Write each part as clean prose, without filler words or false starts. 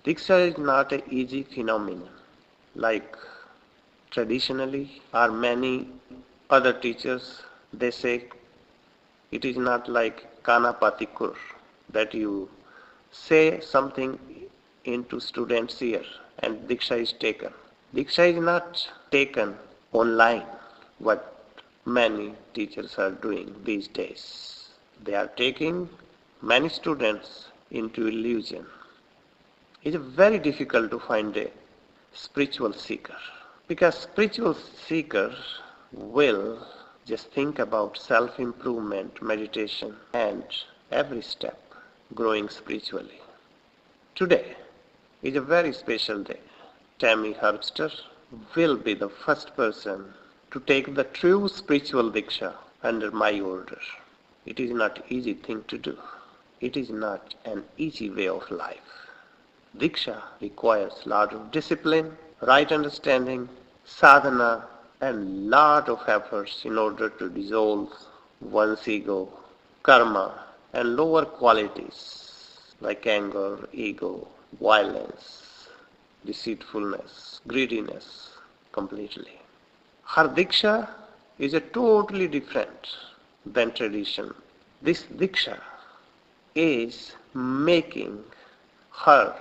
Diksha is not an easy phenomenon like traditionally or many other teachers. They say it is not like Kanapatikur that you say something into students' ear and Diksha is taken. Diksha is not taken online, what many teachers are doing these days. They are taking many students into illusion. It is very difficult to find a spiritual seeker because spiritual seeker will just think about self-improvement, meditation, and every step growing spiritually. Today is a very special day. Tammy Herbster will be the first person to take the true spiritual Diksha under my order. It is not an easy thing to do. It is not an easy way of life. Diksha requires lot of discipline, right understanding, sadhana, and lot of efforts in order to dissolve one's ego, karma, and lower qualities like anger, ego, violence, deceitfulness, greediness completely. Her Diksha is a totally different than tradition. This Diksha is making her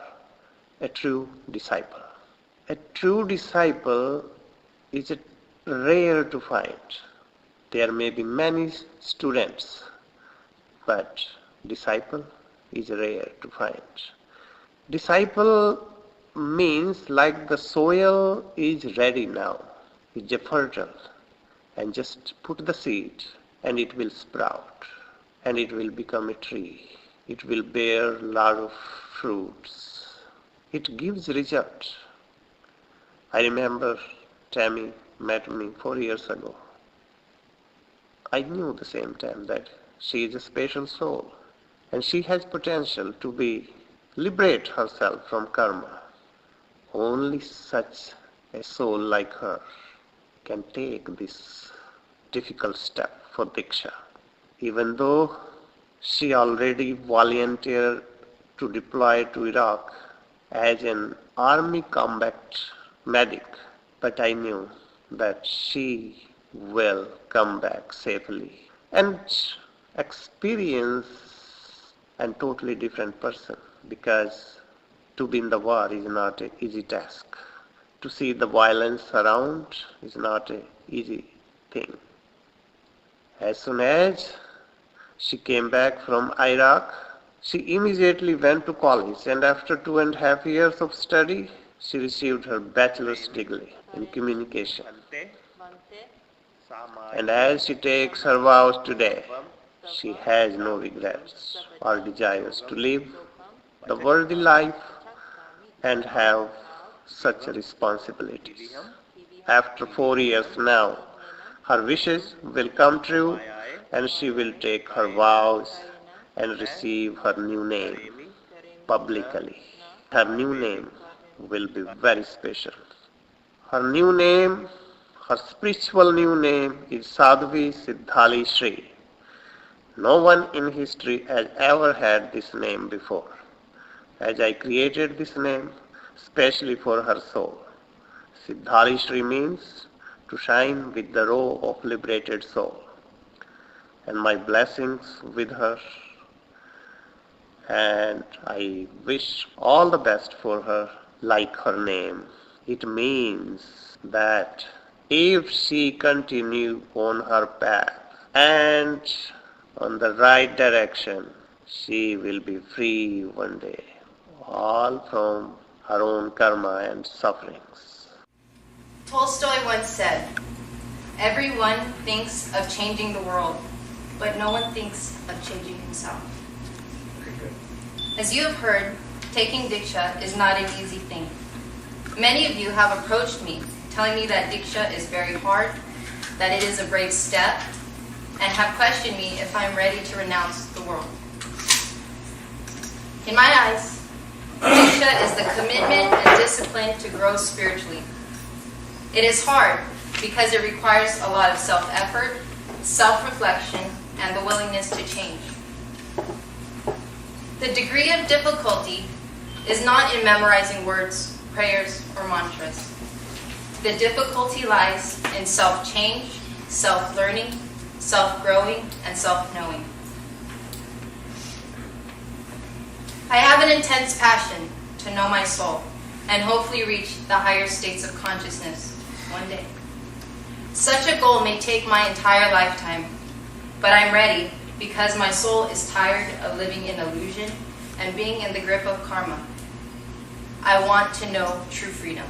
a true disciple. A true disciple is rare to find. There may be many students, but disciple is rare to find. Disciple means like the soil is ready now, it's fertile, and just put the seed and it will sprout and it will become a tree. It will bear a lot of fruits. It gives result. I remember Tammy met me 4 years ago. I knew the same time that she is a special soul and she has potential to liberate herself from karma. Only such a soul like her can take this difficult step for Diksha. Even though she already volunteered to deploy to Iraq as an army combat medic, but I knew that she will come back safely and experience a totally different person, because to be in the war is not an easy task. To see the violence around is not an easy thing. As soon as she came back from Iraq, she immediately went to college, and after 2.5 years of study, she received her bachelor's degree in communication. And as she takes her vows today, she has no regrets or desires to live the worldly life and have such responsibilities. After 4 years now, her wishes will come true and she will take her vows and receive her new name publicly. Her new name will be very special. Her new name, her spiritual new name is Sadhvi Siddhali Shree. No one in history has ever had this name before, as I created this name specially for her soul. Siddhali Shree means to shine with the row of liberated soul. And my blessings with her, and I wish all the best for her like her name. It means that if she continue on her path and on the right direction, she will be free one day, all from her own karma and sufferings. Tolstoy once said, "Everyone thinks of changing the world, but no one thinks of changing himself." As you have heard, taking Diksha is not an easy thing. Many of you have approached me telling me that Diksha is very hard, that it is a brave step, and have questioned me if I am ready to renounce the world. In my eyes, Diksha is the commitment and discipline to grow spiritually. It is hard because it requires a lot of self-effort, self-reflection, and the willingness to change. The degree of difficulty is not in memorizing words, prayers, or mantras. The difficulty lies in self-change, self-learning, self-growing, and self-knowing. I have an intense passion to know my soul and hopefully reach the higher states of consciousness one day. Such a goal may take my entire lifetime, but I'm ready because my soul is tired of living in illusion and being in the grip of karma. I want to know true freedom.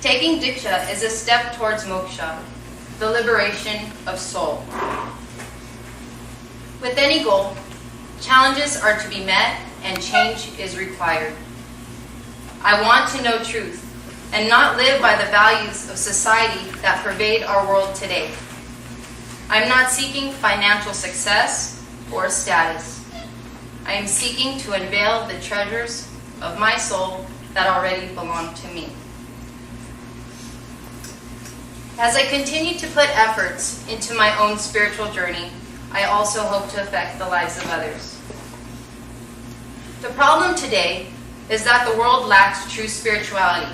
Taking Deeksha is a step towards moksha, the liberation of soul. With any goal, challenges are to be met and change is required. I want to know truth and not live by the values of society that pervade our world today. I'm not seeking financial success or status. I am seeking to unveil the treasures of my soul that already belong to me. As I continue to put efforts into my own spiritual journey, I also hope to affect the lives of others. The problem today is that the world lacks true spirituality.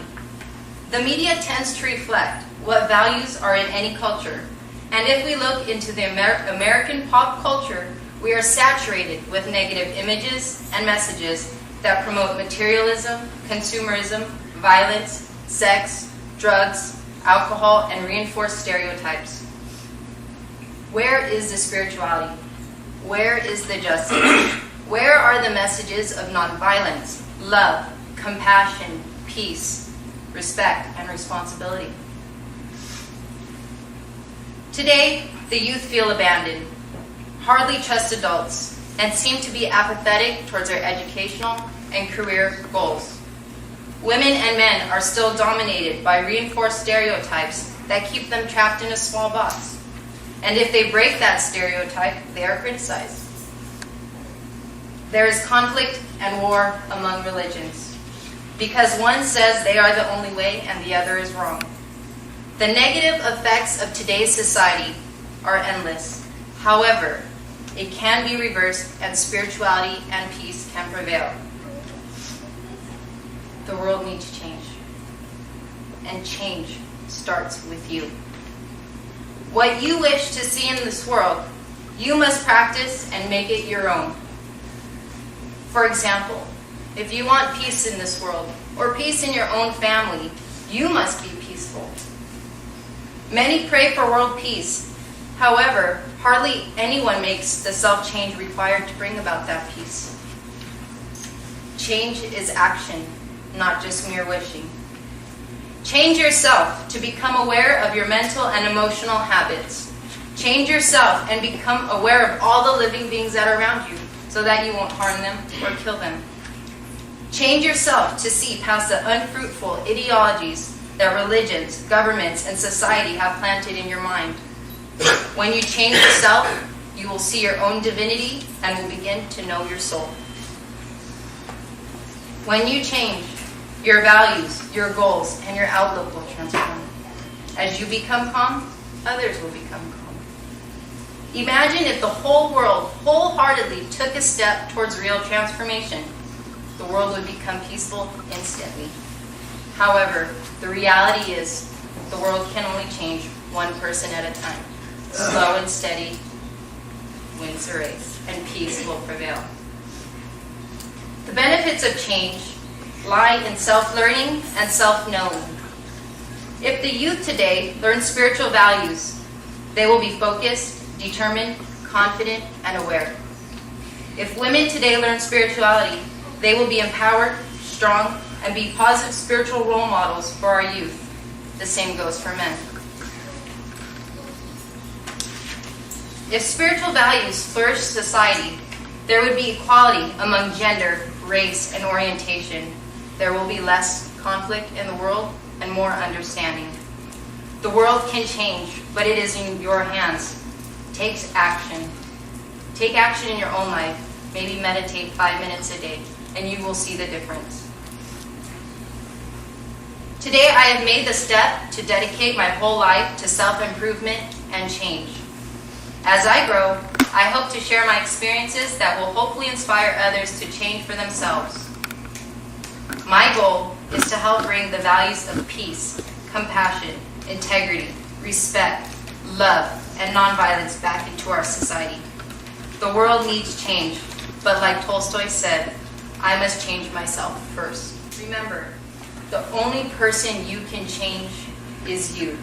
The media tends to reflect what values are in any culture, and if we look into the American pop culture, we are saturated with negative images and messages that promote materialism, consumerism, violence, sex, drugs, alcohol, and reinforce stereotypes. Where is the spirituality? Where is the justice? Where are the messages of nonviolence, love, compassion, peace, respect, and responsibility? Today, the youth feel abandoned, hardly trust adults, and seem to be apathetic towards their educational and career goals. Women and men are still dominated by reinforced stereotypes that keep them trapped in a small box. And if they break that stereotype, they are criticized. There is conflict and war among religions, because one says they are the only way and the other is wrong. The negative effects of today's society are endless. However, it can be reversed and spirituality and peace can prevail. The world needs change. And change starts with you. What you wish to see in this world, you must practice and make it your own. For example, if you want peace in this world, or peace in your own family, you must be peaceful. Many pray for world peace. However, hardly anyone makes the self-change required to bring about that peace. Change is action, not just mere wishing. Change yourself to become aware of your mental and emotional habits. Change yourself and become aware of all the living beings that are around you so that you won't harm them or kill them. Change yourself to see past the unfruitful ideologies that religions, governments, and society have planted in your mind. When you change yourself, you will see your own divinity and will begin to know your soul. When you change, your values, your goals, and your outlook will transform. As you become calm, others will become calm. Imagine if the whole world wholeheartedly took a step towards real transformation. The world would become peaceful instantly. However, the reality is the world can only change one person at a time. Slow and steady wins the race, and peace will prevail. The benefits of change lie in self-learning and self-knowing. If the youth today learn spiritual values, they will be focused, determined, confident, and aware. If women today learn spirituality, they will be empowered, strong, and be positive spiritual role models for our youth. The same goes for men. If spiritual values flourish society, there would be equality among gender, race, and orientation. There will be less conflict in the world and more understanding. The world can change, but it is in your hands. Take action. Take action in your own life. Maybe meditate 5 minutes a day, and you will see the difference. Today, I have made the step to dedicate my whole life to self-improvement and change. As I grow, I hope to share my experiences that will hopefully inspire others to change for themselves. My goal is to help bring the values of peace, compassion, integrity, respect, love, and nonviolence back into our society. The world needs change, but like Tolstoy said, I must change myself first. Remember, the only person you can change is you,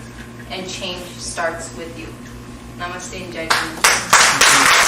and change starts with you. Namaste and Jai Hind.